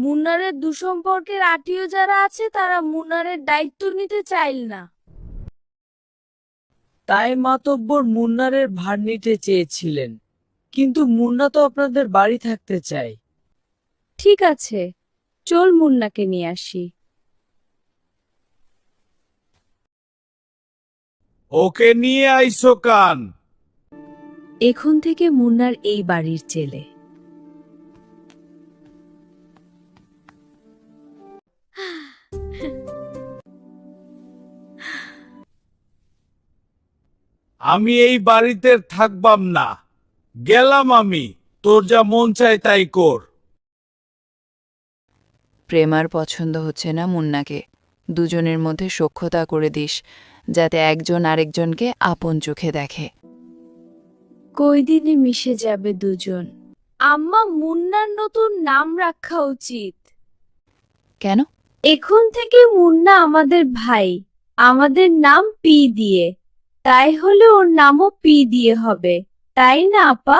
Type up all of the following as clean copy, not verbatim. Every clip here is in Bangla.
মুন্নারের দুঃসম্পর্কের আত্মীয় যারা আছে তারা মুন্নারের দায়িত্ব নিতে চাইল না। তাই মাতব্বর মুন্নারের ভার নিতে চেয়েছিলেন, কিন্তু মুন্না তো আপনাদের বাড়ি থাকতে চায়। ঠিক আছে, চল মুন্নাকে নিয়ে আসি। ওকে নিয়ে আইসো কান। এখন থেকে মুন্নার এই বাড়ির ছেলে। আমি এই বাড়িতে থাকবাম না, গেলাম আমি। তোর যা মন চায় তাই কর। প্রেমার পছন্দ হচ্ছে না মুন্নাকে। দুজনের মধ্যে সখ্যতা করে দিস, যাতে একজন আরেকজনকে আপন চোখে দেখে। কয়দিনে মিশে যাবে দুজন। আম্মা, মুন্নার নতুন নাম রাখা উচিত। কেন? এখন থেকে মুন্না আমাদের ভাই, আমাদের নাম পি দিয়ে, তাই হলে ওর নামও পি দিয়ে হবে, তাই না আপা?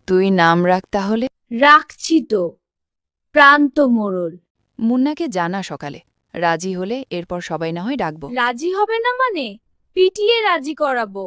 তুই নাম রাখ তাহলে। রাখছি তো, প্রান্ত মোড়ল। মুন্নাকে জানা সকালে, রাজি হলে এরপর সবাই না হয় ডাকবো। রাজি হবে না মানে? পিটিয়ে রাজি করাবো।